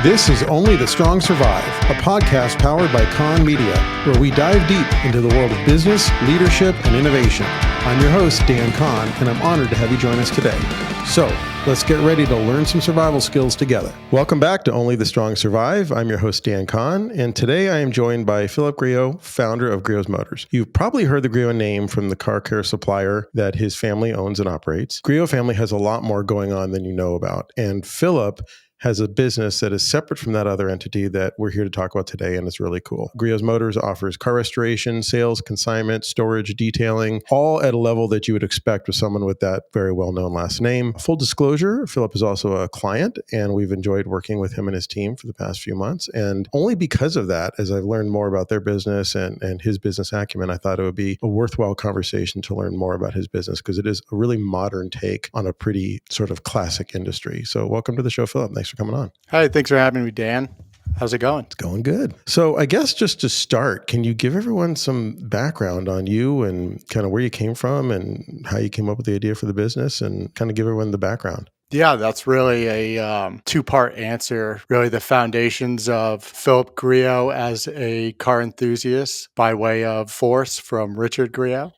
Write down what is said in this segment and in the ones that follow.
This is Only the Strong Survive, a podcast powered by Con Media, where we dive deep into the world of business, leadership, and innovation. I'm your host, Dan Con, and I'm honored to have you join us today. So, let's get ready to learn some survival skills together. Welcome back to Only the Strong Survive. I'm your host, Dan Con, and today I am joined by Phillip Griot, founder of Griot Motors. You've probably heard the Griot name from the car care supplier that his family owns and operates. Griot family has a lot more going on than you know about, and Phillip has a business that is separate from that other entity that we're here to talk about today, and it's really cool. Griot Motors offers car restoration, sales, consignment, storage, detailing, all at a level that you would expect with someone with that very well-known last name. Full disclosure, Phillip is also a client, and we've enjoyed working with him and his team for the past few months. And only because of that, as I've learned more about their business and his business acumen, I thought it would be a worthwhile conversation to learn more about his business, because it is a really modern take on a pretty sort of classic industry. So welcome to the show, Phillip. Thanks for coming on. Hi, thanks for having me, Dan. How's it going? It's going good. So I guess just to start, can you give everyone some background on you and kind of where you came from and how you came up with the idea for the business, and kind of give everyone the background? Yeah, that's really a two-part answer. Really the foundations of Phillip Griot as a car enthusiast by way of force from Richard Griot.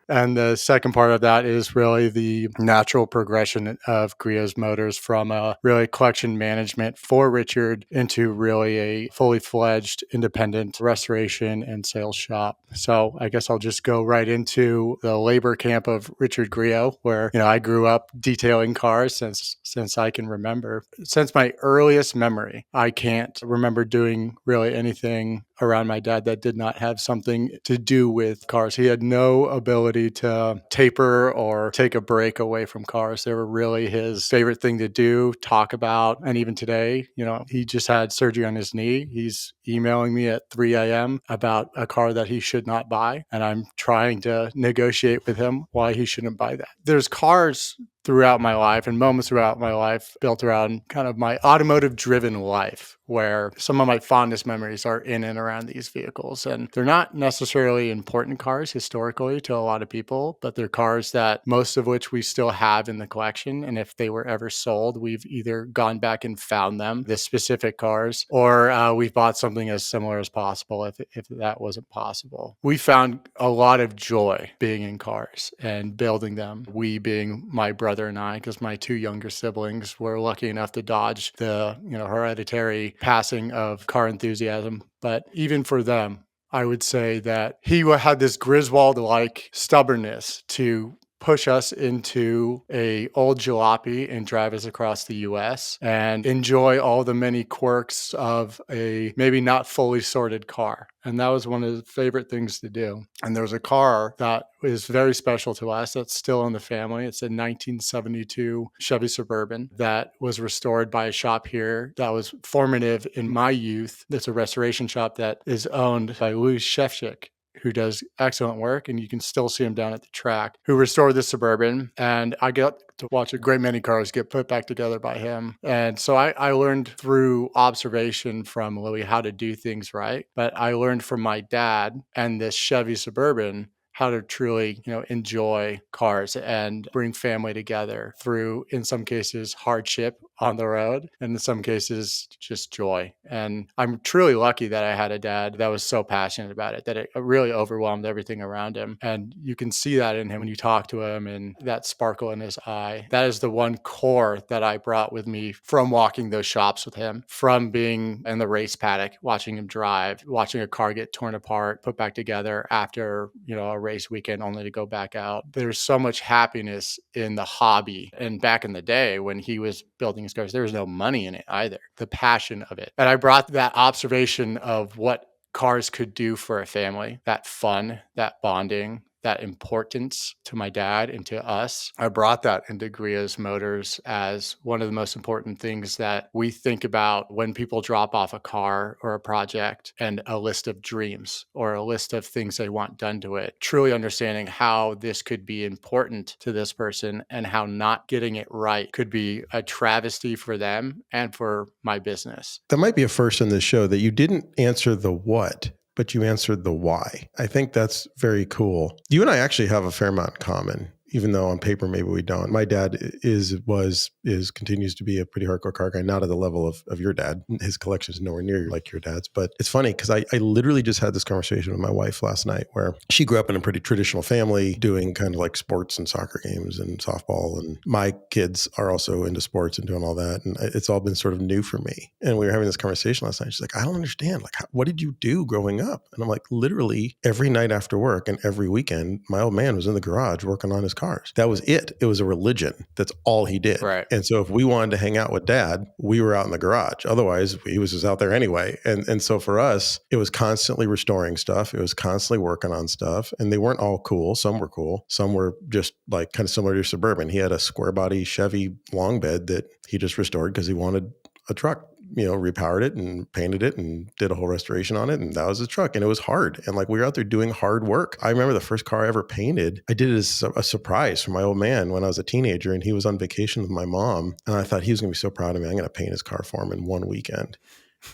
And the second part of that is really the natural progression of Griot Motors from a really collection management for Richard into really a fully fledged independent restoration and sales shop. So I guess I'll just go right into the labor camp of Richard Griot, where I grew up detailing cars since I can remember. Since my earliest memory, I can't remember doing really anything around my dad that did not have something to do with cars. He had no ability to taper or take a break away from cars. They were really his favorite thing to do, talk about. And even today, he just had surgery on his knee. He's emailing me at 3 a.m. about a car that he should not buy. And I'm trying to negotiate with him why he shouldn't buy that. There's cars throughout my life and moments throughout my life built around kind of my automotive driven life, where some of my fondest memories are in and around these vehicles. And they're not necessarily important cars historically to a lot of people, but they're cars that most of which we still have in the collection. And if they were ever sold, we've either gone back and found them, the specific cars, or we've bought something as similar as possible if that wasn't possible. We found a lot of joy being in cars and building them. We being my brother and I, because my two younger siblings were lucky enough to dodge the hereditary passing of car enthusiasm. But even for them, I would say that he had this Griswold-like stubbornness to push us into a old jalopy and drive us across the U.S. and enjoy all the many quirks of a maybe not fully sorted car. And that was one of his favorite things to do. And there was a car that is very special to us that's still in the family. It's a 1972 Chevy Suburban that was restored by a shop here that was formative in my youth. It's a restoration shop that is owned by Louis Shefchik, who does excellent work, and you can still see him down at the track, who restored the Suburban. And I got to watch a great many cars get put back together by him. And so I learned through observation from Louis how to do things right. But I learned from my dad and this Chevy Suburban how to truly, enjoy cars and bring family together through, in some cases, hardship on the road, and in some cases, just joy. And I'm truly lucky that I had a dad that was so passionate about it, that it really overwhelmed everything around him. And you can see that in him when you talk to him, and that sparkle in his eye. That is the one core that I brought with me from walking those shops with him, from being in the race paddock, watching him drive, watching a car get torn apart, put back together after, a race weekend only to go back out. There's so much happiness in the hobby. And back in the day when he was building his cars, there was no money in it either. The passion of it. And I brought that observation of what cars could do for a family, that fun, that bonding, that importance to my dad and to us. I brought that into Griot Motors as one of the most important things that we think about when people drop off a car or a project and a list of dreams or a list of things they want done to it. Truly understanding how this could be important to this person and how not getting it right could be a travesty for them and for my business. That might be a first in this show, that you didn't answer the what, but you answered the why. I think that's very cool. You and I actually have a fair amount in common. even though on paper maybe we don't. My dad continues to be a pretty hardcore car guy, not at the level of your dad. His collection is nowhere near like your dad's. But it's funny because I literally just had this conversation with my wife last night where she grew up in a pretty traditional family doing kind of like sports and soccer games and softball. And my kids are also into sports and doing all that. And it's all been sort of new for me. And we were having this conversation last night. She's like, I don't understand. Like, what did you do growing up? And I'm like, literally every night after work and every weekend, my old man was in the garage working on his cars. That was it. It was a religion. That's all he did. Right. And so if we wanted to hang out with dad, we were out in the garage. Otherwise, he was just out there anyway. And so for us, it was constantly restoring stuff. It was constantly working on stuff. And they weren't all cool. Some were cool. Some were just like kind of similar to your Suburban. He had a square body Chevy long bed that he just restored because he wanted a truck. Repowered it and painted it and did a whole restoration on it. And that was his truck. And it was hard. And like we were out there doing hard work. I remember the first car I ever painted, I did it as a surprise for my old man when I was a teenager and he was on vacation with my mom. And I thought he was going to be so proud of me. I'm going to paint his car for him in one weekend.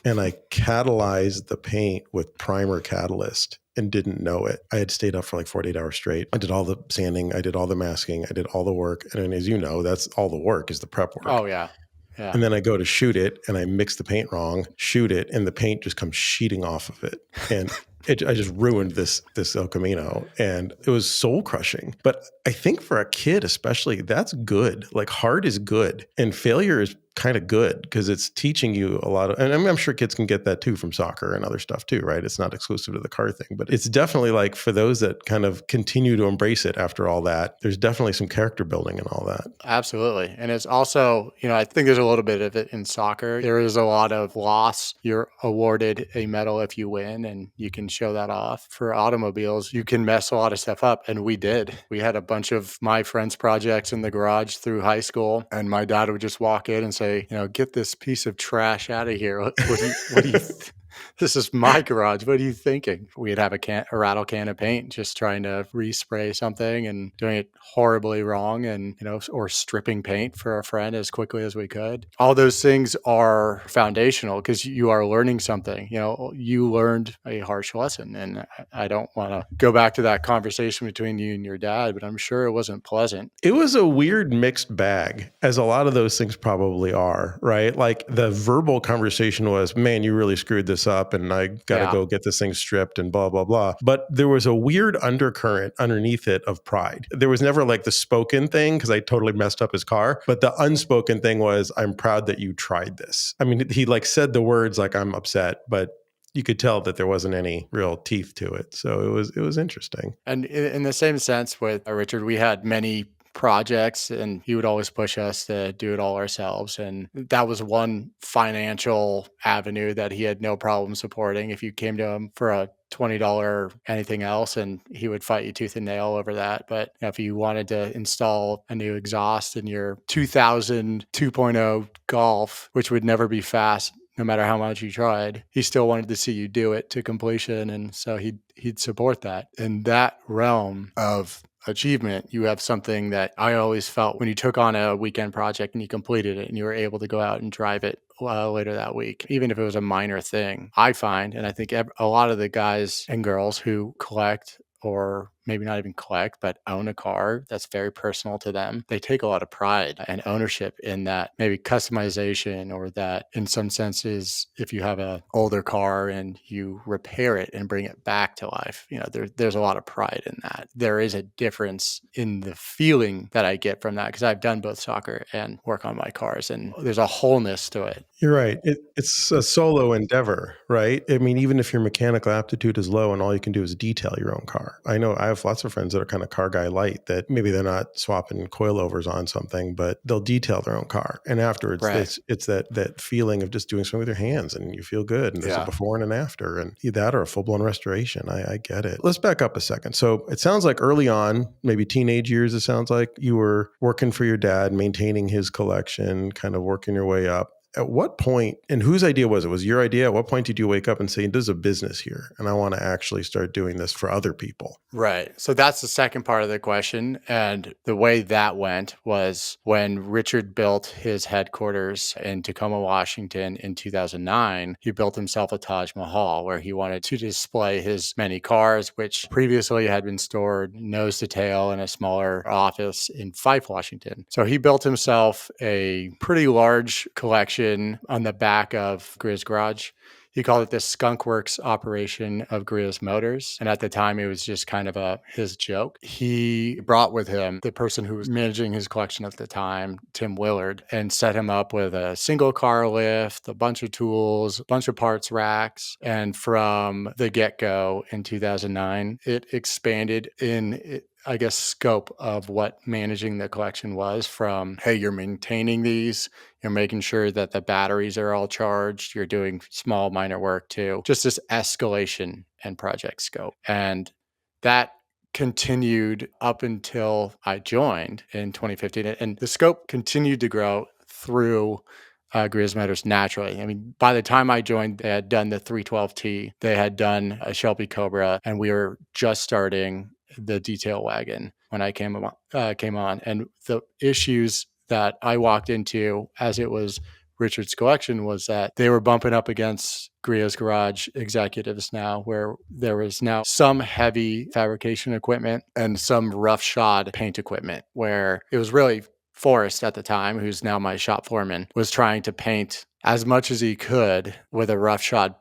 And I catalyzed the paint with primer catalyst and didn't know it. I had stayed up for like 48 hours straight. I did all the sanding. I did all the masking. I did all the work. And as you know, that's all the work is the prep work. Oh, yeah. Yeah. And then I go to shoot it and I mix the paint wrong, shoot it, and the paint just comes sheeting off of it. And I just ruined this El Camino. And it was soul crushing. But I think for a kid especially, that's good. Like hard is good. And failure is kind of good because it's teaching you a lot of, and I'm sure kids can get that too from soccer and other stuff too, right? It's not exclusive to the car thing, but it's definitely like for those that kind of continue to embrace it after all that, there's definitely some character building and all that. Absolutely. And it's also, I think there's a little bit of it in soccer. There is a lot of loss. You're awarded a medal if you win and you can show that off. For automobiles, you can mess a lot of stuff up. And we did. We had a bunch of my friends' projects in the garage through high school. And my dad would just walk in and say, get this piece of trash out of here. What do you this is my garage. What are you thinking? We'd have a rattle can of paint, just trying to respray something and doing it horribly wrong and, or stripping paint for a friend as quickly as we could. All those things are foundational because you are learning something. You learned a harsh lesson. And I don't want to go back to that conversation between you and your dad, but I'm sure it wasn't pleasant. It was a weird mixed bag, as a lot of those things probably are, right? Like the verbal conversation was, man, you really screwed this up and I got to go get this thing stripped and blah, blah, blah. But there was a weird undercurrent underneath it of pride. There was never like the spoken thing because I totally messed up his car. But the unspoken thing was, I'm proud that you tried this. I mean, he like said the words like, I'm upset, but you could tell that there wasn't any real teeth to it. So it was interesting. And in the same sense with Richard, we had many projects and he would always push us to do it all ourselves. And that was one financial avenue that he had no problem supporting. If you came to him for a $20 anything else, and he would fight you tooth and nail over that. But if you wanted to install a new exhaust in your 2000 2.0 Golf, which would never be fast, no matter how much you tried, he still wanted to see you do it to completion. And so he'd support that. In that realm of achievement, you have something that I always felt when you took on a weekend project and you completed it and you were able to go out and drive it later that week, even if it was a minor thing. I find, and I think a lot of the guys and girls who collect, or maybe not even collect, but own a car that's very personal to them, they take a lot of pride and ownership in that, maybe customization, or that in some senses, if you have an older car and you repair it and bring it back to life, there's a lot of pride in that. There is a difference in the feeling that I get from that because I've done both soccer and work on my cars, and there's a wholeness to it. You're right. It's a solo endeavor, right? I mean, even if your mechanical aptitude is low and all you can do is detail your own car. I know I have lots of friends that are kind of car guy light, that maybe they're not swapping coilovers on something, but they'll detail their own car. And afterwards, it's that feeling of just doing something with your hands and you feel good. And there's a before and an after, and that or a full-blown restoration. I get it. Let's back up a second. So it sounds like early on, maybe teenage years, it sounds like you were working for your dad, maintaining his collection, kind of working your way up. at what point, and whose idea was it? Was it your idea? At what point did you wake up and say, there's a business here and I want to actually start doing this for other people? Right. So that's the second part of the question. And the way that went was when Richard built his headquarters in Tacoma, Washington in 2009, he built himself a Taj Mahal where he wanted to display his many cars, which previously had been stored nose to tail in a smaller office in Fife, Washington. So he built himself a pretty large collection on the back of Griot's garage. He called it the Skunk Works operation of Griot's Motors. And at the time, it was just kind of his joke. He brought with him the person who was managing his collection at the time, Tim Willard, and set him up with a single car lift, a bunch of tools, a bunch of parts racks. And from the get-go in 2009, it expanded in scope of what managing the collection was from, hey, you're maintaining these, you're making sure that the batteries are all charged, you're doing small minor work too, just this escalation and project scope. And that continued up until I joined in 2015. And the scope continued to grow through Griot's Motors naturally. I mean, by the time I joined, they had done the 312T, they had done a Shelby Cobra, and we were just starting the detail wagon when I came on. And the issues that I walked into as it was Richard's collection was that they were bumping up against Griot's Garage executives now, where there was now some heavy fabrication equipment and some roughshod paint equipment, where it was really Forrest at the time, who's now my shop foreman, was trying to paint as much as he could with a roughshod,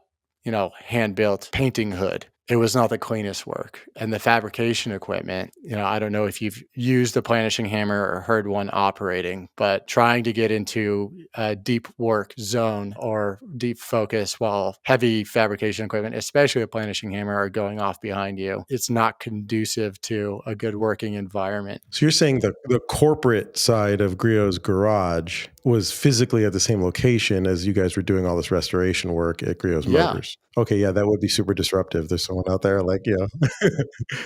hand-built painting hood. It was not the cleanest work. And the fabrication equipment, I don't know if you've used a planishing hammer or heard one operating, but trying to get into a deep work zone or deep focus while heavy fabrication equipment, especially a planishing hammer, are going off behind you, it's not conducive to a good working environment. So you're saying the corporate side of Griot's Garage was physically at the same location as you guys were doing all this restoration work at Griot's Motors. Okay, yeah, that would be super disruptive. There's someone out there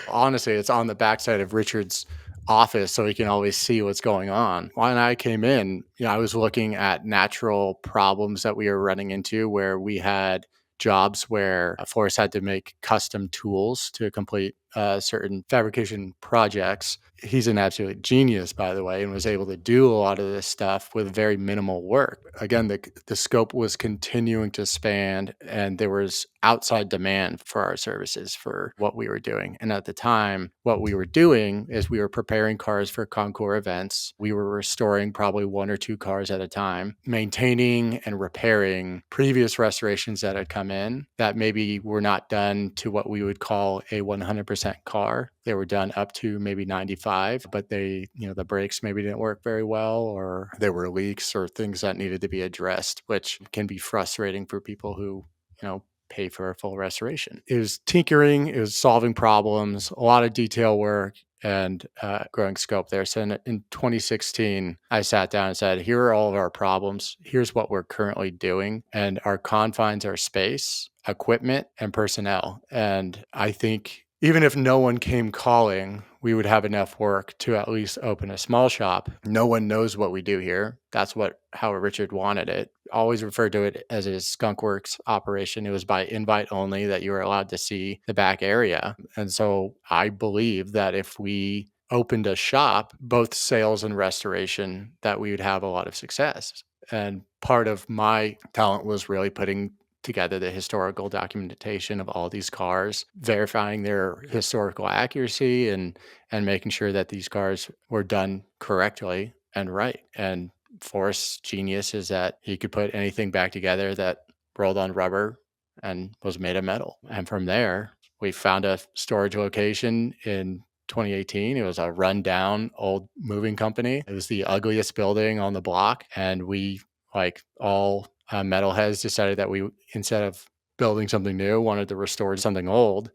Honestly, it's on the backside of Richard's office, so he can always see what's going on. When I came in, I was looking at natural problems that we were running into where we had jobs where Forrest had to make custom tools to complete certain fabrication projects. He's an absolute genius, by the way, and was able to do a lot of this stuff with very minimal work. Again, the scope was continuing to expand, and there was outside demand for our services for what we were doing. And at the time, what we were doing is we were preparing cars for concours events. We were restoring probably one or two cars at a time, maintaining and repairing previous restorations that had come in that maybe were not done to what we would call a 100% car. They were done up to maybe 95, but the brakes maybe didn't work very well, or there were leaks or things that needed to be addressed, which can be frustrating for people who, pay for a full restoration. It was tinkering, it was solving problems, a lot of detail work, and growing scope there. So in 2016, I sat down and said, here are all of our problems. Here's what we're currently doing. And our confines are space, equipment, and personnel. And I think even if no one came calling, we would have enough work to at least open a small shop. No one knows what we do here. That's how Richard wanted it. Always referred to it as a Skunk Works operation. It was by invite only that you were allowed to see the back area. And so I believe that if we opened a shop, both sales and restoration, that we would have a lot of success. And part of my talent was really putting together the historical documentation of all these cars, verifying their historical accuracy and making sure that these cars were done correctly and right. And Forrest's genius is that he could put anything back together that rolled on rubber and was made of metal. And from there, we found a storage location in 2018. It was a rundown old moving company. It was the ugliest building on the block. And we, like all metalheads, decided that we, instead of building something new, wanted to restore something old.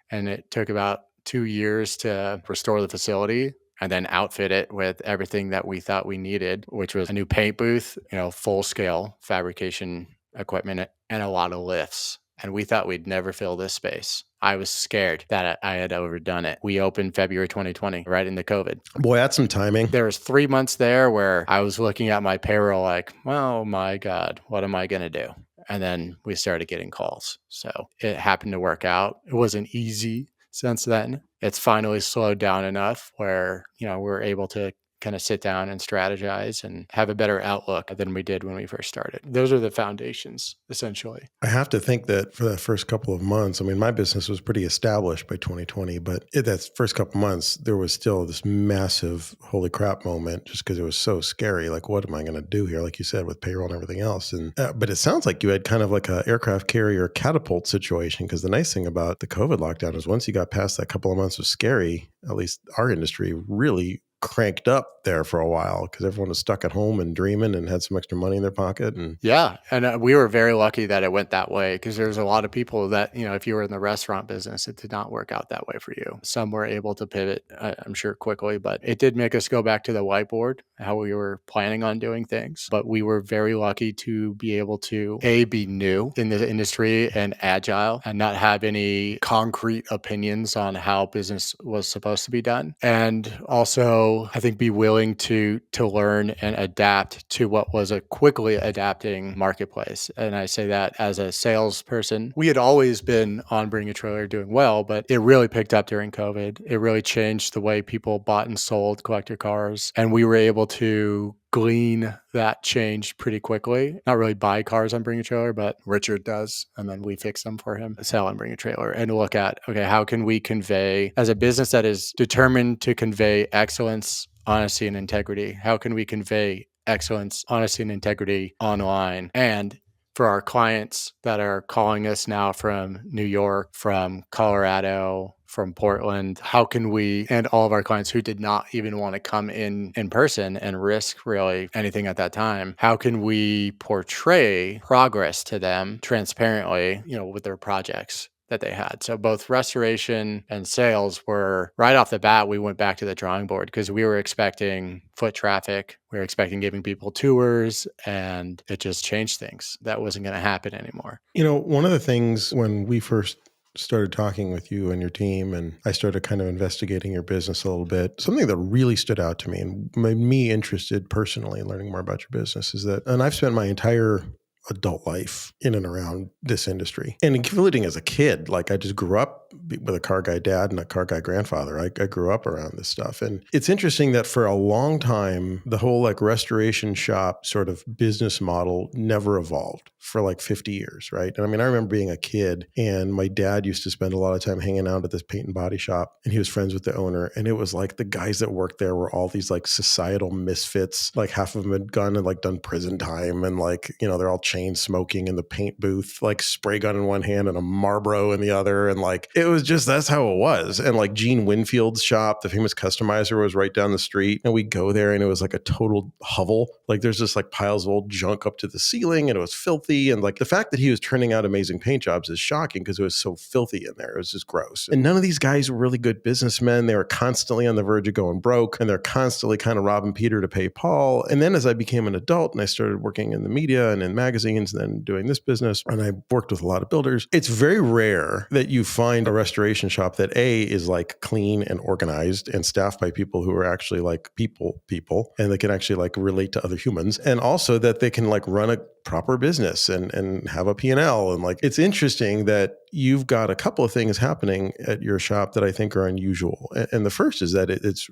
And it took about 2 years to restore the facility and then outfit it with everything that we thought we needed, which was a new paint booth, full scale fabrication equipment, and a lot of lifts. and we thought we'd never fill this space. I was scared that I had overdone it. We opened February 2020, right into COVID. Boy, that's some timing. There was 3 months there where I was looking at my payroll like, oh my God, what am I going to do? And then we started getting calls. So it happened to work out. It wasn't easy since then. It's finally slowed down enough where, we're able to kind of sit down and strategize and have a better outlook than we did when we first started. Those are the foundations, essentially. I have to think that for that first couple of months, I mean, my business was pretty established by 2020, but in that first couple of months, there was still this massive holy crap moment just because it was so scary. Like, what am I going to do here? Like you said, with payroll and everything else. And but it sounds like you had kind of like an aircraft carrier catapult situation, because the nice thing about the COVID lockdown is once you got past that couple of months of scary, at least our industry really cranked up there for a while because everyone was stuck at home and dreaming and had some extra money in their pocket. And yeah, and we were very lucky that it went that way, because there's a lot of people that, if you were in the restaurant business, it did not work out that way for you. Some were able to pivot, I'm sure, quickly, but it did make us go back to the whiteboard, how we were planning on doing things. But we were very lucky to be able to, be new in the industry and agile and not have any concrete opinions on how business was supposed to be done. And also, I think, be willing to learn and adapt to what was a quickly adapting marketplace. And I say that as a salesperson. We had always been on Bring a Trailer doing well, but it really picked up during COVID. It really changed the way people bought and sold collector cars. And we were able to glean that change pretty quickly. Not really buy cars on Bring a Trailer, but Richard does. And then we fix them for him, sell on Bring a Trailer, and look at, okay, how can we convey, as a business that is determined to convey excellence, honesty, and integrity, how can we convey excellence, honesty, and integrity online? And for our clients that are calling us now from New York, from Colorado, from Portland, how can we, and all of our clients who did not even want to come in person and risk really anything at that time, how can we portray progress to them transparently, with their projects that they had? So both restoration and sales were, right off the bat, we went back to the drawing board because we were expecting foot traffic. We were expecting giving people tours, and it just changed things. That wasn't going to happen anymore. One of the things when we first started talking with you and your team, and I started kind of investigating your business a little bit, something that really stood out to me and made me interested personally in learning more about your business is that, and I've spent my entire adult life in and around this industry. And including as a kid, like I just grew up with a car guy dad and a car guy grandfather. I grew up around this stuff. And it's interesting that for a long time, the whole like restoration shop sort of business model never evolved for like 50 years, right? And I mean, I remember being a kid and my dad used to spend a lot of time hanging out at this paint and body shop, and he was friends with the owner. And it was like the guys that worked there were all these like societal misfits. Like half of them had gone and like done prison time, and like, they're all chain smoking in the paint booth, like spray gun in one hand and a Marlboro in the other. And like, it was just, that's how it was. And like Gene Winfield's shop, the famous customizer, was right down the street. And we go there and it was like a total hovel. Like there's just like piles of old junk up to the ceiling and it was filthy. And like the fact that he was turning out amazing paint jobs is shocking because it was so filthy in there. It was just gross. And none of these guys were really good businessmen. They were constantly on the verge of going broke, and they're constantly kind of robbing Peter to pay Paul. And then as I became an adult and I started working in the media and in magazines and then doing this business, and I worked with a lot of builders, it's very rare that you find a restoration shop that A, is like clean and organized and staffed by people who are actually like people, and they can actually like relate to other humans. And also that they can like run a proper business and have a P&L. And like, it's interesting that you've got a couple of things happening at your shop that I think are unusual. And the first is that it's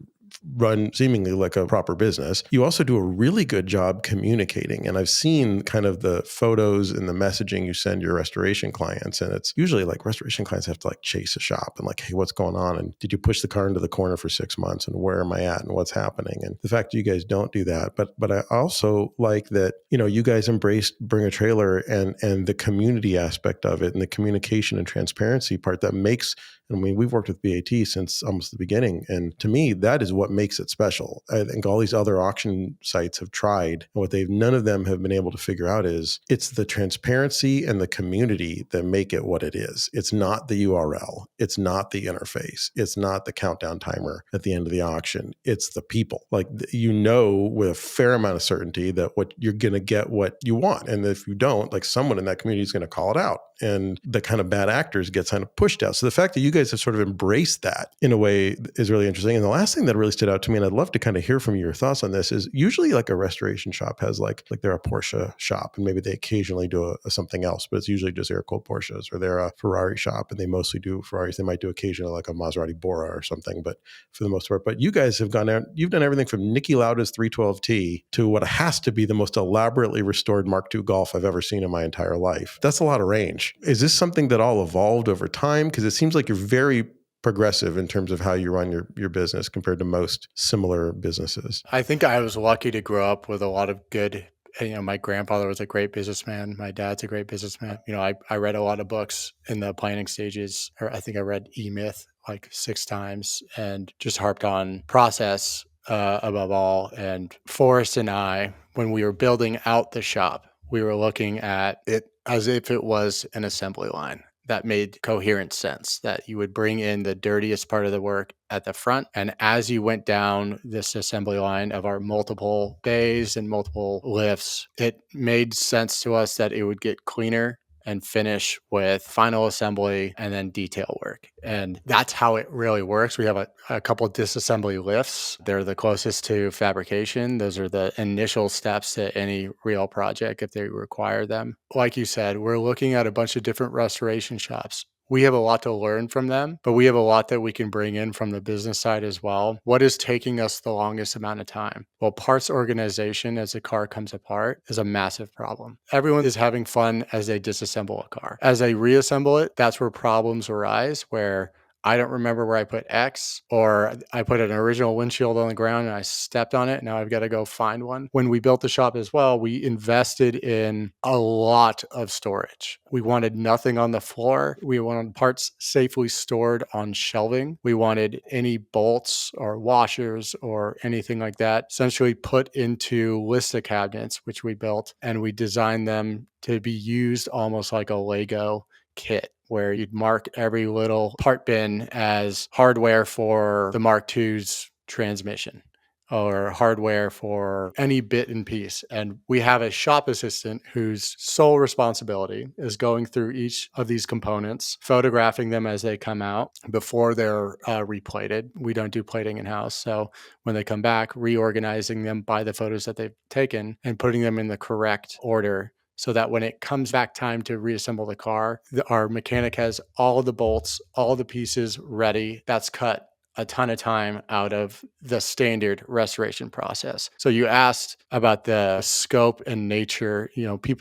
run seemingly like a proper business. You also do a really good job communicating. And I've seen kind of the photos and the messaging you send your restoration clients. And it's usually like restoration clients have to like chase a shop and like, hey, what's going on? And did you push the car into the corner for 6 months? And where am I at? And what's happening? And the fact that you guys don't do that. But I also like that, you guys embraced Bring a Trailer and the community aspect of it and the communication and transparency part that makes, I mean, we've worked with BAT since almost the beginning. And to me, that is what what makes it special. I think all these other auction sites have tried, and none of them have been able to figure out is it's the transparency and the community that make it what it is. It's not the URL. It's not the interface. It's not the countdown timer at the end of the auction. It's the people. Like, with a fair amount of certainty that what you're going to get what you want. And if you don't, like, someone in that community is going to call it out, and the kind of bad actors get kind of pushed out. So the fact that you guys have sort of embraced that in a way is really interesting. And the last thing that really stood out to me, and I'd love to kind of hear from your thoughts on this, is usually like a restoration shop has like they're a Porsche shop, and maybe they occasionally do something else, but it's usually just air cooled Porsches. Or they're a Ferrari shop and they mostly do Ferraris. They might do occasionally like a Maserati Bora or something, but for the most part. But you guys have gone out, you've done everything from Niki Lauda's 312T to what has to be the most elaborately restored Mark II Golf I've ever seen in my entire life. That's a lot of range. Is this something that all evolved over time? Because it seems like you're very progressive in terms of how you run your business compared to most similar businesses. I think I was lucky to grow up with a lot of good, my grandfather was a great businessman. My dad's a great businessman. I read a lot of books in the planning stages. Or I think I read E-Myth like 6 times and just harped on process above all. And Forrest and I, when we were building out the shop, we were looking at it as if it was an assembly line. That made coherent sense, that you would bring in the dirtiest part of the work at the front. And as you went down this assembly line of our multiple bays and multiple lifts, it made sense to us that it would get cleaner and finish with final assembly and then detail work. And that's how it really works. We have a couple of disassembly lifts. They're the closest to fabrication. Those are the initial steps to any real project if they require them. Like you said, we're looking at a bunch of different restoration shops. We have a lot to learn from them, but we have a lot that we can bring in from the business side as well. What is taking us the longest amount of time? Well, parts organization as a car comes apart is a massive problem. Everyone is having fun as they disassemble a car. As they reassemble it, that's where problems arise, where I don't remember where I put X, or I put an original windshield on the ground and I stepped on it. Now I've got to go find one. When we built the shop as well, we invested in a lot of storage. We wanted nothing on the floor. We wanted parts safely stored on shelving. We wanted any bolts or washers or anything like that essentially put into Lista cabinets, which we built, and we designed them to be used almost like a Lego kit, where you'd mark every little part bin as hardware for the Mark II's transmission or hardware for any bit and piece. And we have a shop assistant whose sole responsibility is going through each of these components, photographing them as they come out before they're replated. We don't do plating in-house. So when they come back, reorganizing them by the photos that they've taken and putting them in the correct order, so that when it comes back time to reassemble the car, our mechanic has all the bolts, all the pieces ready. That's cut a ton of time out of the standard restoration process. So you asked about the scope and nature.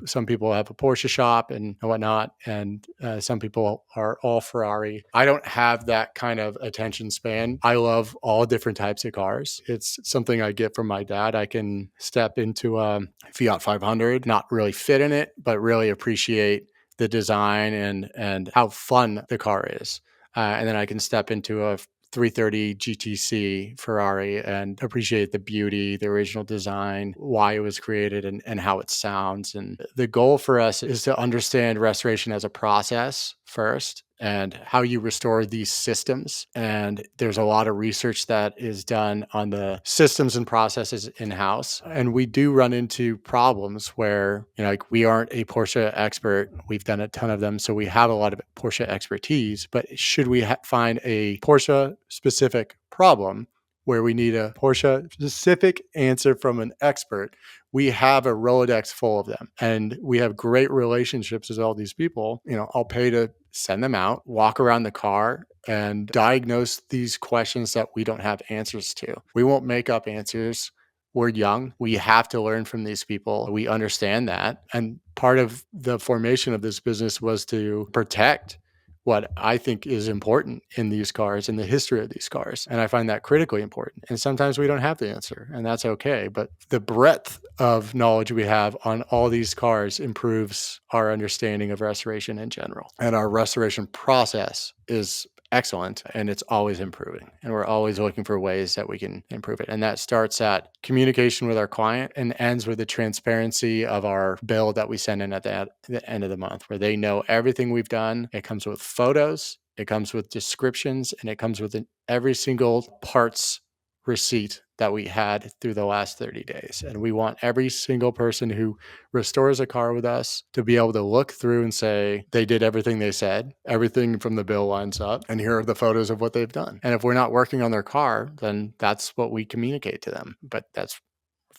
Some people have a Porsche shop and whatnot, and some people are all Ferrari. I don't have that kind of attention span. I love all different types of cars. It's something I get from my dad. I can step into a Fiat 500, not really fit in it, but really appreciate the design and how fun the car is. And then I can step into a 330 GTC Ferrari and appreciate the beauty, the original design, why it was created, and how it sounds. And the goal for us is to understand restoration as a process first, and how you restore these systems. And there's a lot of research that is done on the systems and processes in-house. And we do run into problems where, we aren't a Porsche expert. We've done a ton of them, so we have a lot of Porsche expertise. But should we find a Porsche specific problem where we need a Porsche specific answer from an expert, we have a Rolodex full of them, and we have great relationships with all these people. I'll pay to send them out, walk around the car, and diagnose these questions that we don't have answers to. We won't make up answers. We're young. We have to learn from these people. We understand that. And part of the formation of this business was to protect what I think is important in these cars, in the history of these cars. And I find that critically important. And sometimes we don't have the answer, and that's okay. But the breadth of knowledge we have on all these cars improves our understanding of restoration in general. And our restoration process is excellent and it's always improving. And we're always looking for ways that we can improve it. And that starts at communication with our client and ends with the transparency of our bill that we send in at the end of the month, where they know everything we've done. It comes with photos, it comes with descriptions, and it comes with every single parts receipt that we had through the last 30 days. And we want every single person who restores a car with us to be able to look through and say, they did everything they said, everything from the bill lines up, and here are the photos of what they've done. And if we're not working on their car, then that's what we communicate to them. But that's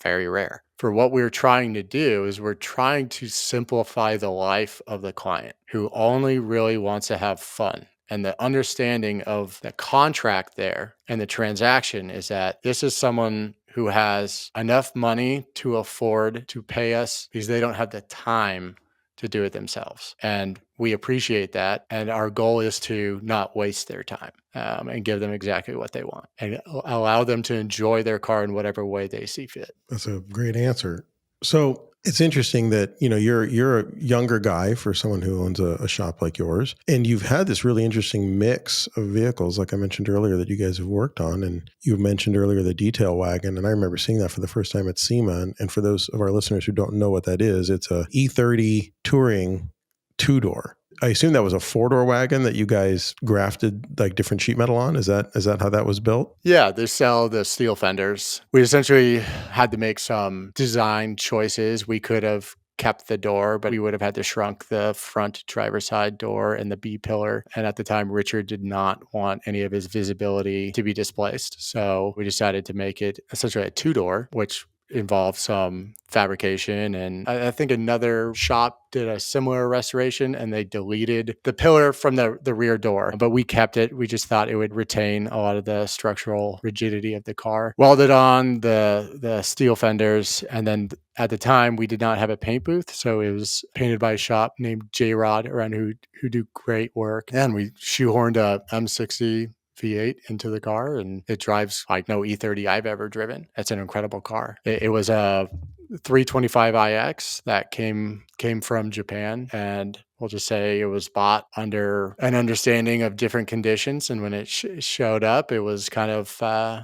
very rare. For what we're trying to do is we're trying to simplify the life of the client who only really wants to have fun. And the understanding of the contract there and the transaction is that this is someone who has enough money to afford to pay us because they don't have the time to do it themselves. And we appreciate that. And our goal is to not waste their time and give them exactly what they want and allow them to enjoy their car in whatever way they see fit. That's a great answer. So it's interesting that, you're a younger guy for someone who owns a shop like yours, and you've had this really interesting mix of vehicles, like I mentioned earlier, that you guys have worked on. And you mentioned earlier the detail wagon, and I remember seeing that for the first time at SEMA. And for those of our listeners who don't know what that is, it's a E30 Touring two-door. I assume that was a 4-door wagon that you guys grafted like different sheet metal on. Is that how that was built? Yeah, they sell the steel fenders. We essentially had to make some design choices. We could have kept the door, but we would have had to shrunk the front driver's side door and the B pillar. And at the time, Richard did not want any of his visibility to be displaced. So we decided to make it essentially a 2-door, which involved some fabrication. And I think another shop did a similar restoration and they deleted the pillar from the rear door, but we kept it. We just thought it would retain a lot of the structural rigidity of the car. Welded on the steel fenders. And then at the time we did not have a paint booth. So it was painted by a shop named J-Rod around who do great work. And we shoehorned a M60 V8 into the car, and it drives like no E30 I've ever driven. It's an incredible car. It was a 325iX that came from Japan, and we'll just say it was bought under an understanding of different conditions. And when it showed up, it was kind of,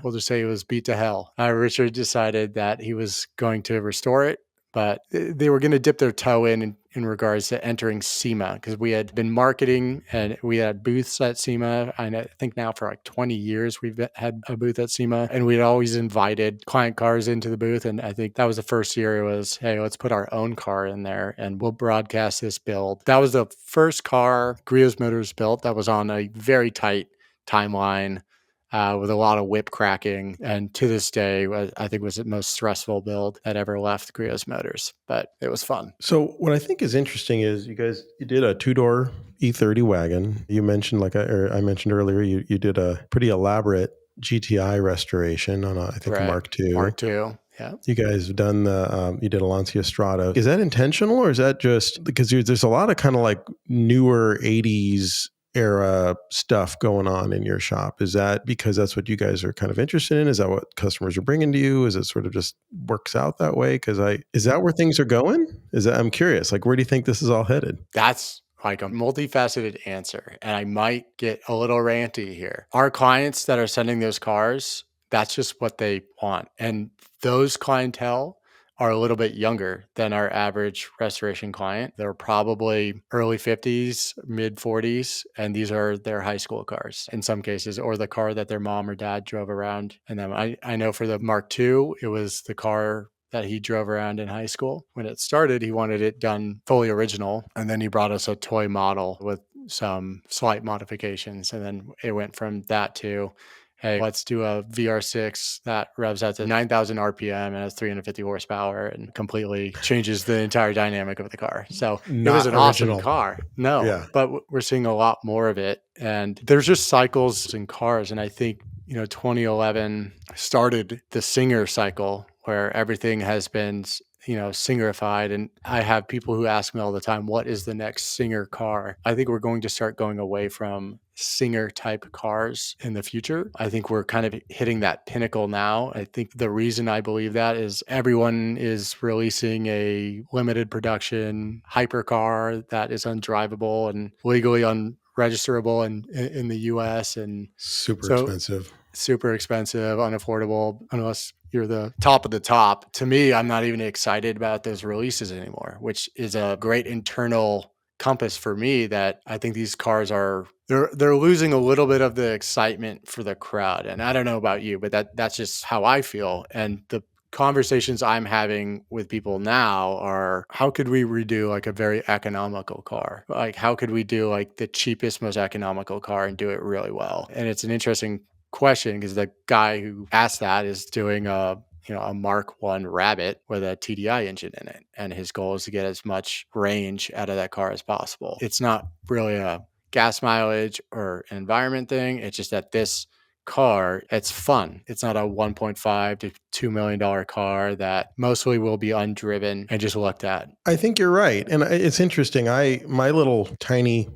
we'll just say it was beat to hell. Richard decided that he was going to restore it, but they were going to dip their toe in regards to entering SEMA, because we had been marketing and we had booths at SEMA. I think now for like 20 years, we've had a booth at SEMA, and we'd always invited client cars into the booth. And I think that was the first year it was, hey, let's put our own car in there and we'll broadcast this build. That was the first car Griot Motors built that was on a very tight timeline. With a lot of whip cracking, and to this day, I think was the most stressful build that ever left Griot Motors, but it was fun. So what I think is interesting is you did a 2-door E30 wagon. You mentioned, I mentioned earlier, you did a pretty elaborate GTI restoration on I think a Mark II. Mark II. Yeah. You guys have done you did a Lancia Strada. Is that intentional, or is that just because there's a lot of kind of like newer 80s era stuff going on in your shop? Is that because that's what you guys are kind of interested in? Is that what customers are bringing to you? Is it sort of just works out that way? Is that where things are going? I'm curious, like, where do you think this is all headed? That's like a multifaceted answer. And I might get a little ranty here. Our clients that are sending those cars, that's just what they want. And those clientele are a little bit younger than our average restoration client. They're probably early 50s, mid 40s, and these are their high school cars in some cases, or the car that their mom or dad drove around. And then I know for the Mark II, it was the car that he drove around in high school. When it started, he wanted it done fully original, and then he brought us a toy model with some slight modifications. And then it went from that to, hey, let's do a VR6 that revs out to 9,000 RPM and has 350 horsepower and completely changes the entire dynamic of the car. So it was an awesome car. No, yeah. But we're seeing a lot more of it. And there's just cycles in cars. And I think, 2011 started the Singer cycle where everything has been, Singerified. And I have people who ask me all the time, what is the next Singer car? I think we're going to start going away from Singer type cars in the future. I think we're kind of hitting that pinnacle now. I think the reason I believe that is everyone is releasing a limited production hypercar that is undrivable and legally registerable in the US. And Super so expensive. super expensive, unaffordable, unless you're the top of the top. To me, I'm not even excited about those releases anymore, which is a great internal compass for me that I think these cars are they're losing a little bit of the excitement for the crowd. And I don't know about you, but that's just how I feel. And the conversations I'm having with people now are, how could we redo like a very economical car? Like how could we do like the cheapest, most economical car and do it really well? And it's an interesting question because the guy who asked that is doing a Mark One Rabbit with a TDI engine in it, and his goal is to get as much range out of that car as possible. It's not really a gas mileage or an environment thing. It's just that this car, it's fun. It's not a $1.5 to $2 million car that mostly will be undriven and just looked at. I think you're right. And it's interesting. My little tiny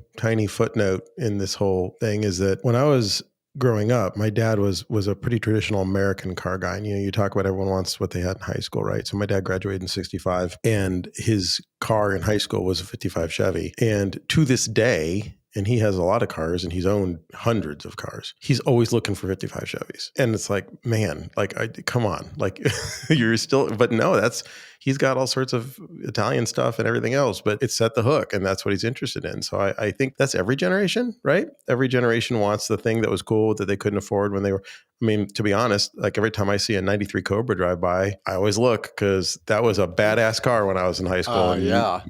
footnote in this whole thing is that when I was growing up, my dad was a pretty traditional American car guy. And, you talk about everyone wants what they had in high school, right? So my dad graduated in 65 and his car in high school was a 55 Chevy. And to this day, and he has a lot of cars and he's owned hundreds of cars, he's always looking for 55 Chevys. And it's like, man, like, come on, like you're still, but no, he's got all sorts of Italian stuff and everything else, but it's set the hook and that's what he's interested in. So I think that's every generation, right? Every generation wants the thing that was cool that they couldn't afford when they were, I mean, to be honest, like every time I see a 93 Cobra drive by, I always look because that was a badass car when I was in high school. And, Yeah.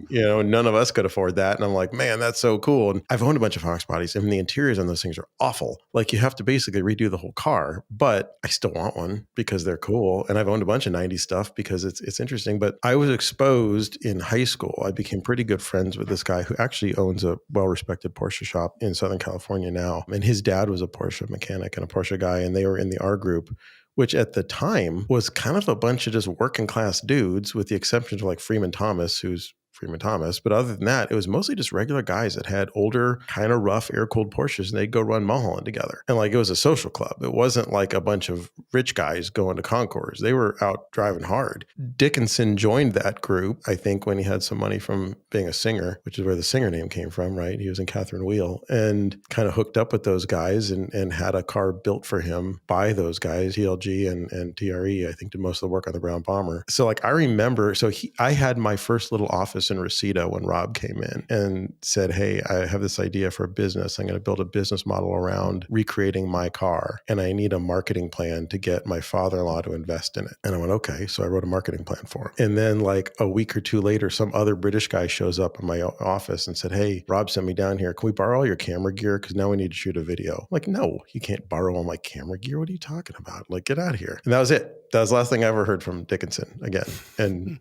None of us could afford that. And I'm like, man, that's so cool. And I've owned a bunch of Fox bodies and the interiors on those things are awful. Like you have to basically redo the whole car, but I still want one because they're cool. And I've owned a bunch of 90s stuff because it's interesting. But I was exposed in high school. I became pretty good friends with this guy who actually owns a well-respected Porsche shop in Southern California now. And his dad was a Porsche mechanic and a Porsche guy. And they were in the R group, which at the time was kind of a bunch of just working class dudes, with the exception of like Freeman Thomas, who's Freeman Thomas. But other than that, it was mostly just regular guys that had older, kind of rough air-cooled Porsches, and they'd go run Mulholland together. And like it was a social club. It wasn't like a bunch of rich guys going to concours. They were out driving hard. Dickinson joined that group, I think, when he had some money from being a singer, which is where the singer name came from, right? He was in Catherine Wheel and kind of hooked up with those guys and had a car built for him by those guys, ELG and TRE, I think, did most of the work on the Brown Bomber. So like I remember, I had my first little office in Reseda when Rob came in and said, hey, I have this idea for a business. I'm going to build a business model around recreating my car. And I need a marketing plan to get my father-in-law to invest in it. And I went, okay. So I wrote a marketing plan for him. And then like a week or two later, some other British guy shows up in my office and said, hey, Rob sent me down here. Can we borrow all your camera gear? Because now we need to shoot a video. I'm like, no, you can't borrow all my camera gear. What are you talking about? Like, get out of here. And that was it. That was the last thing I ever heard from Dickinson again. And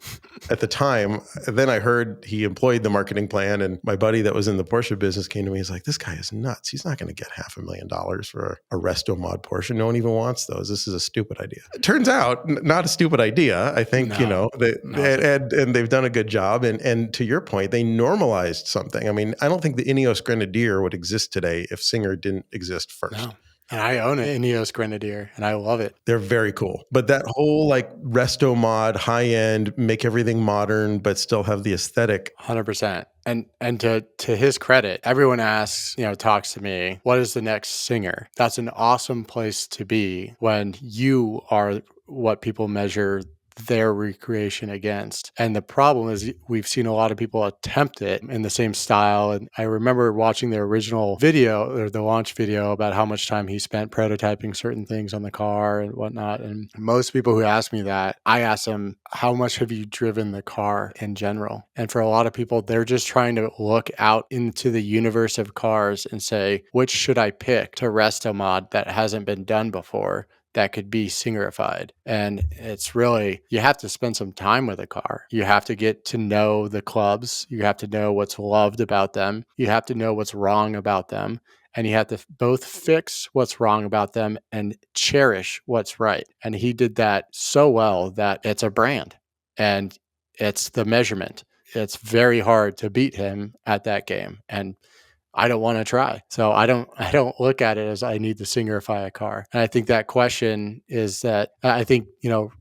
at the time, then I heard he employed the marketing plan, and my buddy that was in the Porsche business came to me. He's like, this guy is nuts. He's not going to get $500,000 for a resto mod Porsche. No one even wants those. This is a stupid idea. It turns out not a stupid idea. I think, and they've done a good job. And to your point, they normalized something. I mean, I don't think the Ineos Grenadier would exist today if Singer didn't exist first. No. And I own an Ineos Grenadier and I love it. They're very cool. But that whole like resto mod, high end, make everything modern, but still have the aesthetic. 100%. And to his credit, everyone asks, talks to me, what is the next Singer? That's an awesome place to be when you are what people measure their recreation against. And the problem is we've seen a lot of people attempt it in the same style. And I remember watching the original video or the launch video about how much time he spent prototyping certain things on the car and whatnot. And most people who ask me that, I ask them, how much have you driven the car in general? And for a lot of people, they're just trying to look out into the universe of cars and say, which should I pick to resto mod that hasn't been done before, that could be Singerified. And it's really, you have to spend some time with a car. You have to get to know the clubs. You have to know what's loved about them. You have to know what's wrong about them. And you have to both fix what's wrong about them and cherish what's right. And he did that so well that it's a brand and it's the measurement. It's very hard to beat him at that game. And I don't want to try. So I don't look at it as I need to Singerify a car. And I think that question is that I think,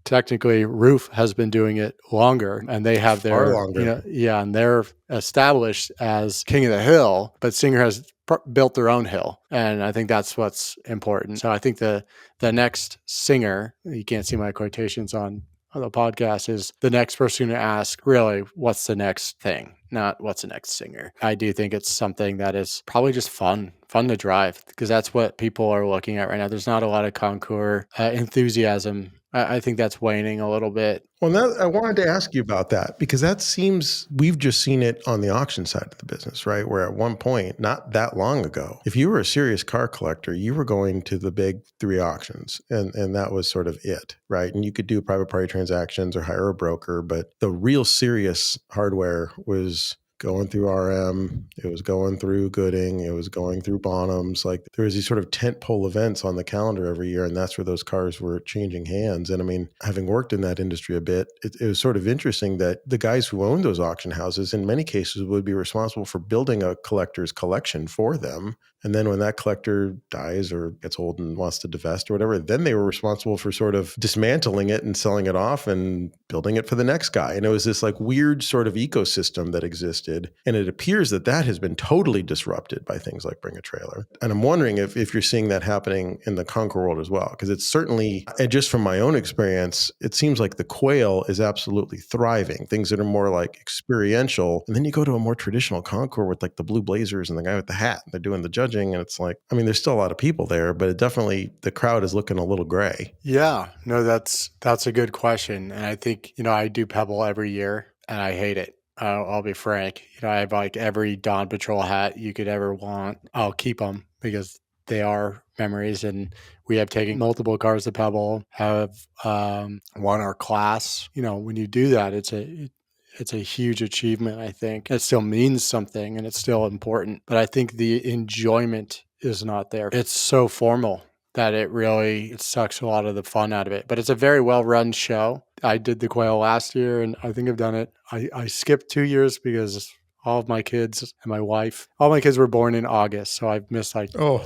technically Roof has been doing it longer and they have their, Far longer. and they're established as King of the Hill, but Singer has built their own hill. And I think that's what's important. So I think the next singer, you can't see my quotations on the podcast, is the next person to ask, really, what's the next thing, not what's the next singer. I do think it's something that is probably just fun to drive, because that's what people are looking at right now. There's not a lot of concours enthusiasm. I think that's waning a little bit. Well, now I wanted to ask you about that, because that seems, we've just seen it on the auction side of the business, right? Where at one point, not that long ago, if you were a serious car collector, you were going to the big 3 auctions, and that was sort of it, right? And you could do private party transactions or hire a broker, but the real serious hardware was going through RM, it was going through Gooding, it was going through Bonhams. Like, there was these sort of tentpole events on the calendar every year, and that's where those cars were changing hands. And I mean, having worked in that industry a bit, it was sort of interesting that the guys who owned those auction houses, in many cases, would be responsible for building a collector's collection for them. And then when that collector dies or gets old and wants to divest or whatever, then they were responsible for sort of dismantling it and selling it off and building it for the next guy. And it was this like weird sort of ecosystem that existed. And it appears that that has been totally disrupted by things like Bring a Trailer. And I'm wondering if you're seeing that happening in the Conquer world as well, because it's certainly, and just from my own experience, it seems like the Quail is absolutely thriving. Things that are more like experiential. And then you go to a more traditional Conquer with like the blue blazers and the guy with the hat, and they're doing the judging. And it's like, I mean, there's still a lot of people there, but it definitely, the crowd is looking a little gray. Yeah, no, that's a good question. And I think, I do Pebble every year and I hate it. I'll be frank. I have like every Dawn Patrol hat you could ever want. I'll keep them because they are memories. And we have taken multiple cars to Pebble, have won our class. When you do that, it's a huge achievement, I think. It still means something and it's still important. But I think the enjoyment is not there. It's so formal that it sucks a lot of the fun out of it. But it's a very well-run show. I did the Quail last year, and I think I've done it. I skipped 2 years because all of my kids and my wife, all my kids were born in August. So I've missed like 2 or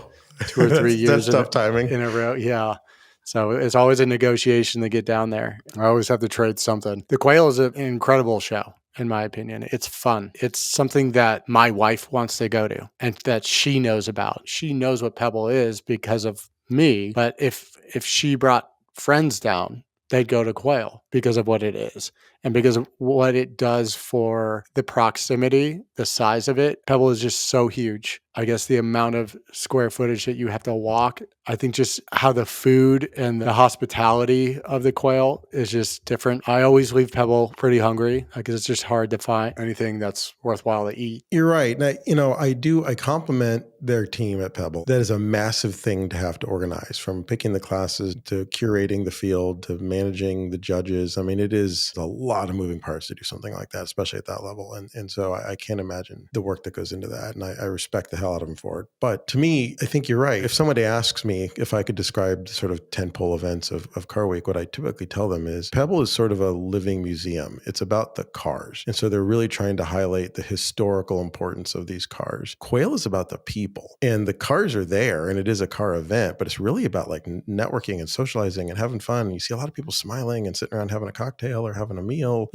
3 years. That's tough timing. In a row. Yeah. So it's always a negotiation to get down there. I always have to trade something. The Quail is an incredible show, in my opinion. It's fun. It's something that my wife wants to go to and that she knows about. She knows what Pebble is because of me. But if she brought friends down, they'd go to Quail because of what it is and because of what it does for the proximity, the size of it. Pebble is just so huge. I guess the amount of square footage that you have to walk, I think just how the food and the hospitality of the Quail is just different. I always leave Pebble pretty hungry because it's just hard to find anything that's worthwhile to eat. You're right. And I compliment their team at Pebble. That is a massive thing to have to organize, from picking the classes to curating the field to managing the judges. I mean, it is a lot of moving parts to do something like that, especially at that level. And so I can't imagine the work that goes into that. And I respect the hell out of them for it. But to me, I think you're right. If somebody asks me if I could describe the sort of tentpole events of Car Week, what I typically tell them is Pebble is sort of a living museum. It's about the cars. And so they're really trying to highlight the historical importance of these cars. Quail is about the people, and the cars are there, and it is a car event, but it's really about like networking and socializing and having fun. And you see a lot of people smiling and sitting around having a cocktail or having a meal,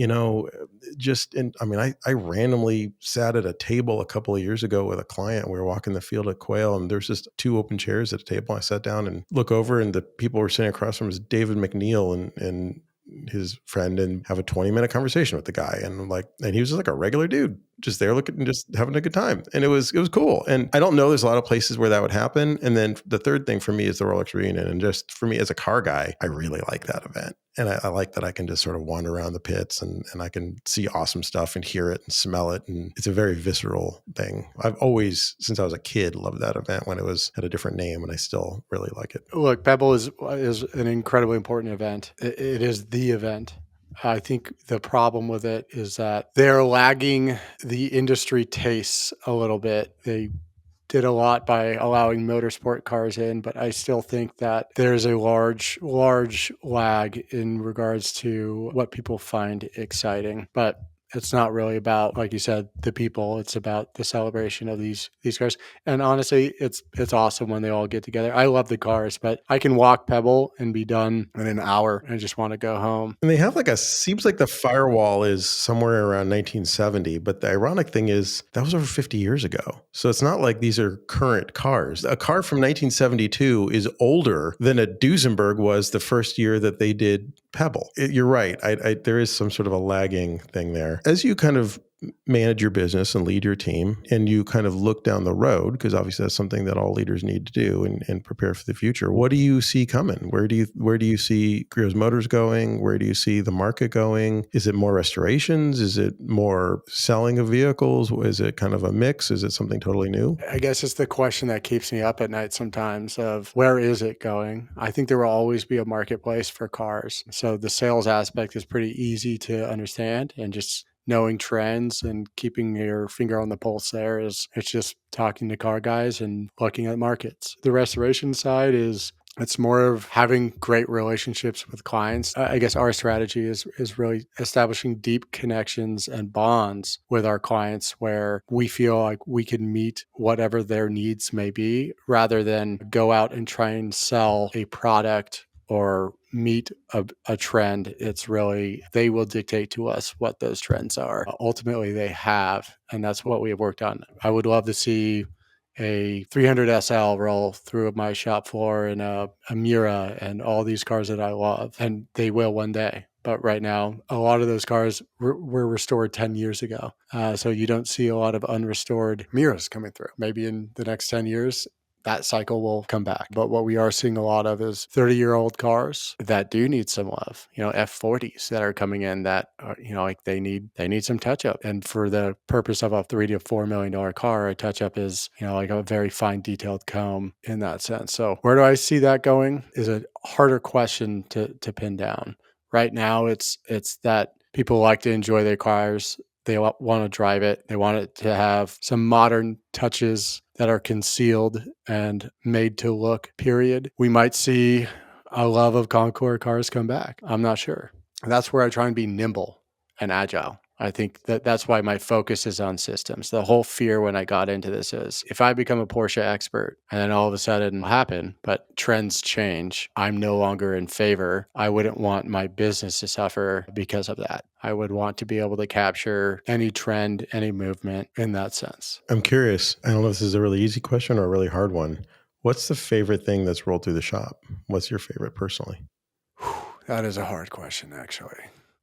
I randomly sat at a table a couple of years ago with a client. We were walking the field at Quail, and there's just 2 open chairs at a table. I sat down and look over, and the people were sitting across from us, David McNeil and his friend, and have a 20-minute conversation with the guy. And he was just like a regular dude, just there looking and just having a good time. And it was cool. And I don't know, there's a lot of places where that would happen. And then the third thing for me is the Rolex reunion. And just for me as a car guy, I really like that event. And I like that I can just sort of wander around the pits and I can see awesome stuff and hear it and smell it. And it's a very visceral thing. I've always, since I was a kid, loved that event when it had a different name, and I still really like it. Look, Pebble is an incredibly important event. It is the event. I think the problem with it is that they're lagging the industry tastes a little bit. They did a lot by allowing motorsport cars in, but I still think that there's a large lag in regards to what people find exciting. But It's not really about, like you said, the people. It's about the celebration of these cars. And honestly, it's awesome when they all get together. I love the cars, but I can walk Pebble and be done in an hour and just want to go home. And they have seems like the firewall is somewhere around 1970, but the ironic thing is that was over 50 years ago. So it's not like these are current cars. A car from 1972 is older than a Duesenberg was the first year that they did Pebble. You're right. There is some sort of a lagging thing there. As you kind of manage your business and lead your team, and you kind of look down the road, because obviously that's something that all leaders need to do and prepare for the future. What do you see coming? Where do you see Griot's Motors going? Where do you see the market going? Is it more restorations? Is it more selling of vehicles? Is it kind of a mix? Is it something totally new? I guess it's the question that keeps me up at night sometimes of where is it going? I think there will always be a marketplace for cars. So the sales aspect is pretty easy to understand, and just knowing trends and keeping your finger on the pulse there it's just talking to car guys and looking at markets. The restoration side it's more of having great relationships with clients. I guess our strategy is really establishing deep connections and bonds with our clients where we feel like we can meet whatever their needs may be, rather than go out and try and sell a product or meet a trend. It's really, they will dictate to us what those trends are. Ultimately, they have, and that's what we have worked on. I would love to see a 300 SL roll through my shop floor, and a Mura, and all these cars that I love, and they will one day. But right now, a lot of those cars were restored 10 years ago. So you don't see a lot of unrestored Miras coming through. Maybe in the next 10 years, that cycle will come back. But what we are seeing a lot of is 30-year-old cars that do need some love. F40s that are coming in that like they need some touch up. And for the purpose of a $3 to $4 million car, a touch up is like a very fine detailed comb in that sense. So where do I see that going is a harder question to pin down. Right now, it's that people like to enjoy their cars. They want to drive it. They want it to have some modern touches that are concealed and made to look, period. We might see a love of Concours cars come back. I'm not sure. That's where I try and be nimble and agile. I think that's why my focus is on systems. The whole fear when I got into this is if I become a Porsche expert and then all of a sudden it'll happen, but trends change, I'm no longer in favor. I wouldn't want my business to suffer because of that. I would want to be able to capture any trend, any movement in that sense. I'm curious. I don't know if this is a really easy question or a really hard one. What's the favorite thing that's rolled through the shop? What's your favorite personally? That is a hard question, actually.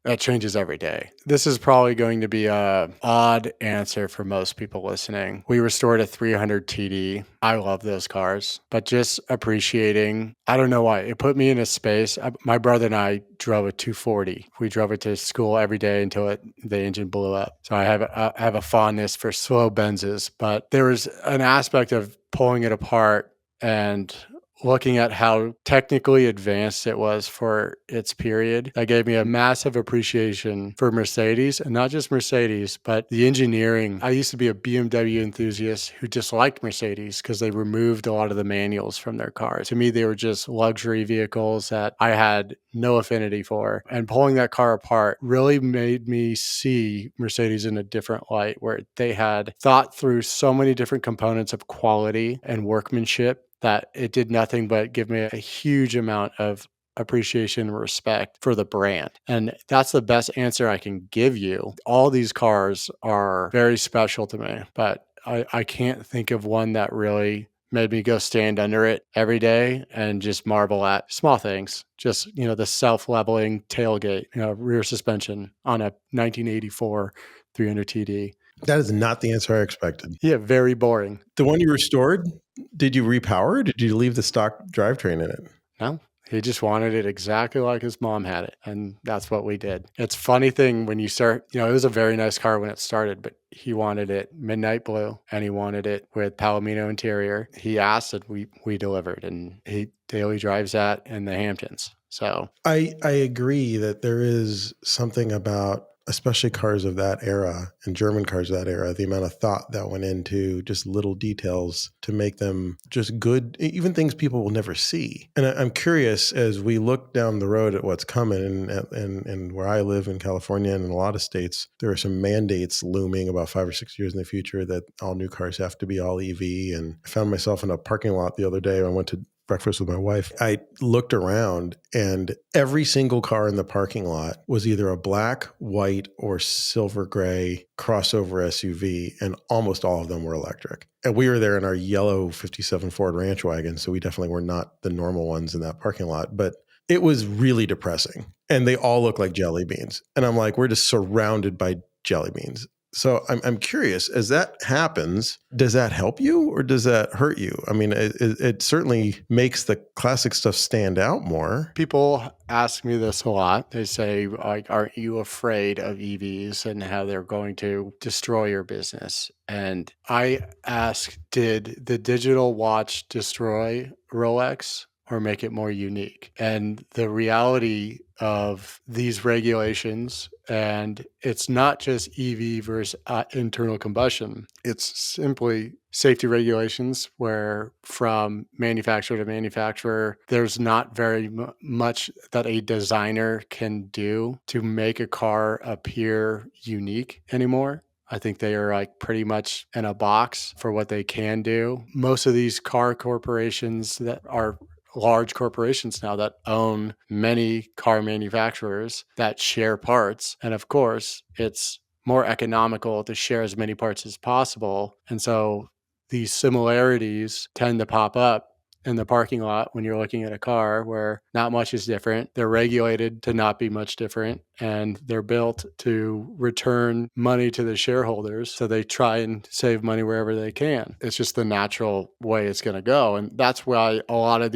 That changes every day. This is probably going to be a odd answer for most people listening. We restored a 300 TD. I love those cars, but just appreciating, I don't know why, it put me in a space. My brother and I drove a 240. We drove it to school every day until the engine blew up. So I have a fondness for slow Benzes, but there was an aspect of pulling it apart and looking at how technically advanced it was for its period. That gave me a massive appreciation for Mercedes, and not just Mercedes, but the engineering. I used to be a BMW enthusiast who disliked Mercedes because they removed a lot of the manuals from their cars. To me, they were just luxury vehicles that I had no affinity for. And pulling that car apart really made me see Mercedes in a different light, where they had thought through so many different components of quality and workmanship that it did nothing but give me a huge amount of appreciation and respect for the brand. And that's the best answer I can give you. All these cars are very special to me, but I can't think of one that really made me go stand under it every day and just marvel at small things. Just, the self-leveling tailgate, rear suspension on a 1984 300 TD. That is not the answer I expected. Yeah, very boring. The one you restored, did you repower? Or did you leave the stock drivetrain in it? No, he just wanted it exactly like his mom had it. And that's what we did. It's a funny thing when you start, it was a very nice car when it started, but he wanted it midnight blue and he wanted it with Palomino interior. He asked and we delivered, and he daily drives that in the Hamptons. So I agree that there is something about especially cars of that era and German cars of that era, the amount of thought that went into just little details to make them just good, even things people will never see. And I'm curious, as we look down the road at what's coming, and where I live in California and in a lot of states, there are some mandates looming about 5 or 6 years in the future that all new cars have to be all EV. And I found myself in a parking lot the other day. I went to breakfast with my wife. I looked around and every single car in the parking lot was either a black, white, or silver gray crossover SUV, and almost all of them were electric. And we were there in our yellow 57 Ford Ranch wagon, so we definitely were not the normal ones in that parking lot. But it was really depressing. And they all look like jelly beans. And I'm like, we're just surrounded by jelly beans. So I'm curious, as that happens, does that help you or does that hurt you? I mean, it certainly makes the classic stuff stand out more. People ask me this a lot. They say, like, aren't you afraid of EVs and how they're going to destroy your business? And I ask, did the digital watch destroy Rolex or make it more unique? And the reality of these regulations, and it's not just EV versus internal combustion, it's simply safety regulations where from manufacturer to manufacturer, there's not very much that a designer can do to make a car appear unique anymore. I think they are like pretty much in a box for what they can do. Most of these car corporations that are large corporations now that own many car manufacturers that share parts. And of course, it's more economical to share as many parts as possible. And so these similarities tend to pop up in the parking lot when you're looking at a car where not much is different. They're regulated to not be much different, and they're built to return money to the shareholders. So they try and save money wherever they can. It's just the natural way it's going to go. And that's why a lot of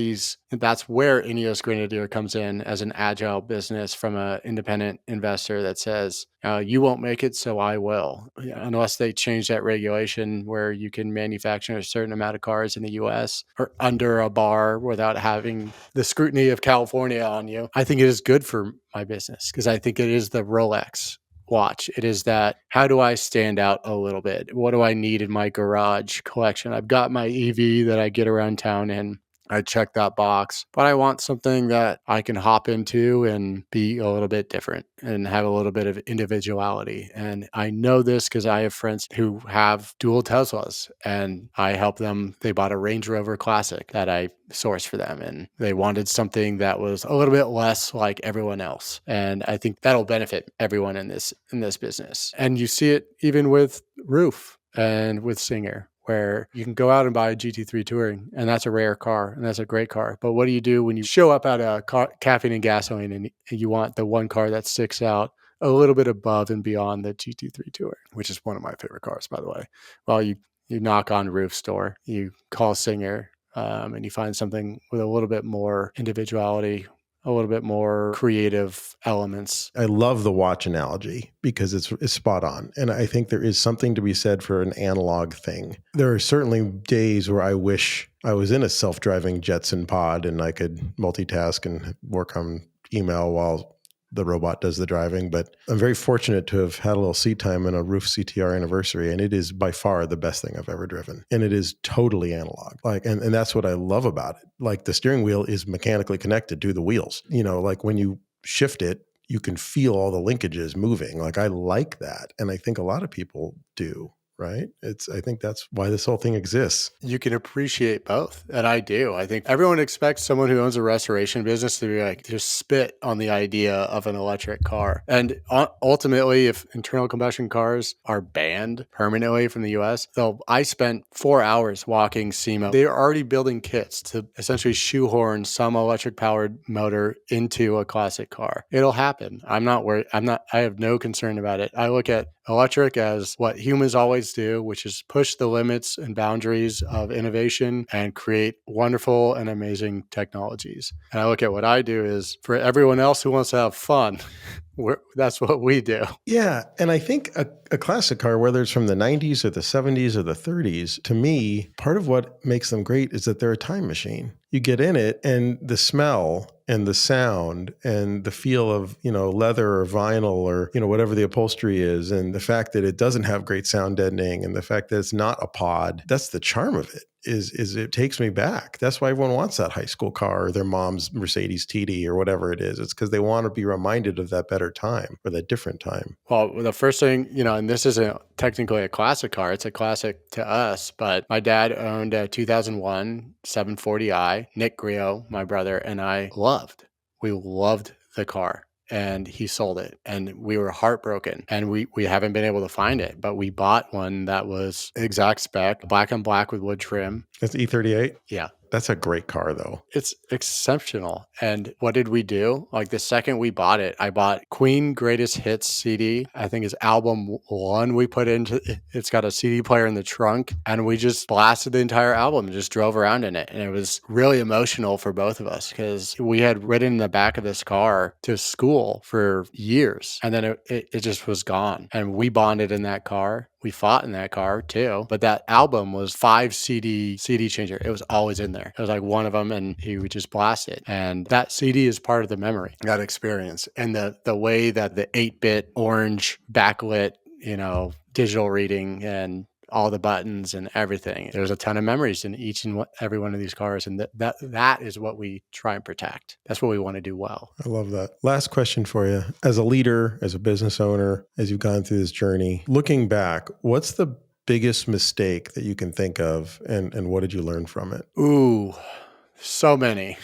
that's where Ineos Grenadier comes in as an agile business from an independent investor that says, you won't make it, so I will. Unless they change that regulation where you can manufacture a certain amount of cars in the US or under a bar without having the scrutiny of California on you. I think it is good for my business because I think it is the Rolex watch. It is that, how do I stand out a little bit? What do I need in my garage collection? I've got my EV that I get around town in. I check that box, but I want something that I can hop into and be a little bit different and have a little bit of individuality. And I know this because I have friends who have dual Teslas and I help them. They bought a Range Rover Classic that I sourced for them, and they wanted something that was a little bit less like everyone else. And I think that'll benefit everyone in this business. And you see it even with Roof and with Singer, where you can go out and buy a GT3 Touring, and that's a rare car, and that's a great car. But what do you do when you show up at a caffeine and gasoline and you want the one car that sticks out a little bit above and beyond the GT3 Touring, which is one of my favorite cars, by the way? Well, you knock on Roof's door, you call Singer, and you find something with a little bit more individuality, a little bit more creative elements. I love the watch analogy because it's spot on. And I think there is something to be said for an analog thing. There are certainly days where I wish I was in a self-driving Jetson pod and I could multitask and work on email while the robot does the driving. But I'm very fortunate to have had a little seat time in a Roof CTR anniversary, and it is by far the best thing I've ever driven. And it is totally analog. And that's what I love about it. Like, the steering wheel is mechanically connected to the wheels. Like when you shift it, you can feel all the linkages moving. Like, I like that. And I think a lot of people do. Right? I think that's why this whole thing exists. You can appreciate both. And I do. I think everyone expects someone who owns a restoration business to be like, just spit on the idea of an electric car. And ultimately, if internal combustion cars are banned permanently from the US, I spent 4 hours walking SEMA. They're already building kits to essentially shoehorn some electric powered motor into a classic car. It'll happen. I'm not worried. I have no concern about it. I look at electric as what humans always do, which is push the limits and boundaries of innovation and create wonderful and amazing technologies. And I look at what I do is, for everyone else who wants to have fun, that's what we do. Yeah. And I think a classic car, whether it's from the 90s or the 70s or the 30s, to me, part of what makes them great is that they're a time machine. You get in it and the smell and the sound and the feel of, leather or vinyl or, whatever the upholstery is, and the fact that it doesn't have great sound deadening and the fact that it's not a pod, that's the charm of it. Is it takes me back. That's why everyone wants that high school car or their mom's Mercedes TD or whatever it is. It's because they want to be reminded of that better time or that different time. Well, the first thing, and this isn't technically a classic car. It's a classic to us, but my dad owned a 2001 740i. Nick Griot, my brother, and I We loved the car. And he sold it, and we were heartbroken, and we haven't been able to find it, but we bought one that was exact spec, black on black with wood trim. It's E38? Yeah. That's a great car, though. It's exceptional. And what did we do? Like the second we bought it, I bought Queen Greatest Hits CD. I think it's album 1 we put into it's got a CD player in the trunk, and we just blasted the entire album and just drove around in it. And it was really emotional for both of us because we had ridden in the back of this car to school for years, and then it just was gone. And we bonded in that car. We fought in that car too, but that album was 5 CD changer. It was always in there. It was like one of them, and he would just blast it. And that CD is part of the memory, that experience. And the way that the 8-bit orange backlit, digital reading and all the buttons and everything. There's a ton of memories in each and every one of these cars. And that is what we try and protect. That's what we want to do well. I love that. Last question for you. As a leader, as a business owner, as you've gone through this journey, looking back, what's the biggest mistake that you can think of, and what did you learn from it? Ooh, so many.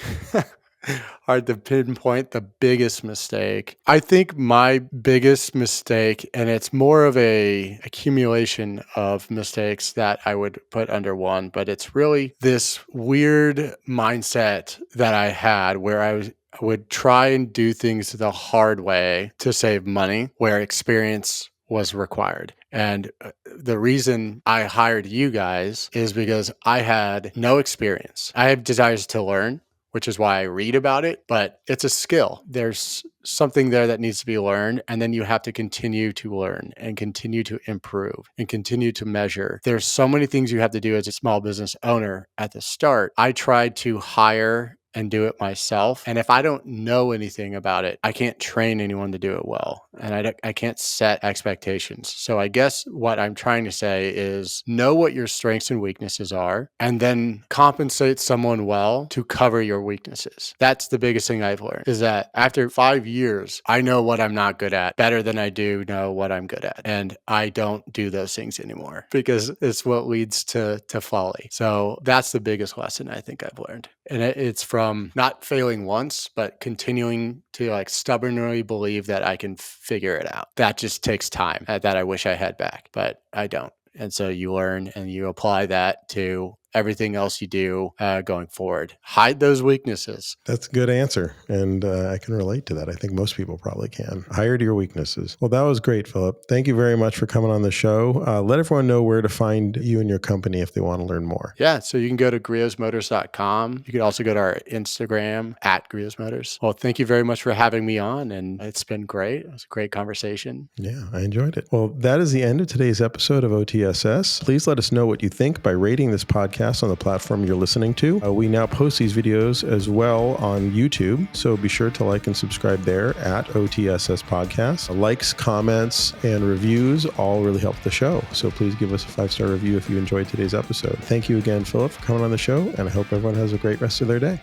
Hard to pinpoint the biggest mistake. I think my biggest mistake, and it's more of a accumulation of mistakes that I would put under one, but it's really this weird mindset that I had where I would try and do things the hard way to save money, where experience was required. And the reason I hired you guys is because I had no experience. I have desires to learn, which is why I read about it, but it's a skill. There's something there that needs to be learned, and then you have to continue to learn and continue to improve and continue to measure. There's so many things you have to do as a small business owner at the start. I tried to hire and do it myself. And if I don't know anything about it, I can't train anyone to do it well. And I can't set expectations. So I guess what I'm trying to say is know what your strengths and weaknesses are, and then compensate someone well to cover your weaknesses. That's the biggest thing I've learned, is that after 5 years, I know what I'm not good at better than I do know what I'm good at. And I don't do those things anymore because it's what leads to folly. So that's the biggest lesson I think I've learned. And it's from not failing once, but continuing to stubbornly believe that I can figure it out. That just takes time that I wish I had back, but I don't. And so you learn and you apply that to everything else you do going forward. Hide those weaknesses. That's a good answer. And I can relate to that. I think most people probably can. Hide your weaknesses. Well, that was great, Phillip. Thank you very much for coming on the show. Let everyone know where to find you and your company if they want to learn more. Yeah. So you can go to griotsmotors.com. You can also go to our Instagram at griotsmotors. Well, thank you very much for having me on. And it's been great. It was a great conversation. Yeah, I enjoyed it. Well, that is the end of today's episode of OTSS. Please let us know what you think by rating this podcast on the platform you're listening to. We now post these videos as well on YouTube, so be sure to like and subscribe there at OTSS Podcast. Likes, comments, and reviews all really help the show, so please give us a 5-star review if you enjoyed today's episode. Thank you again, Phillip, for coming on the show, and I hope everyone has a great rest of their day.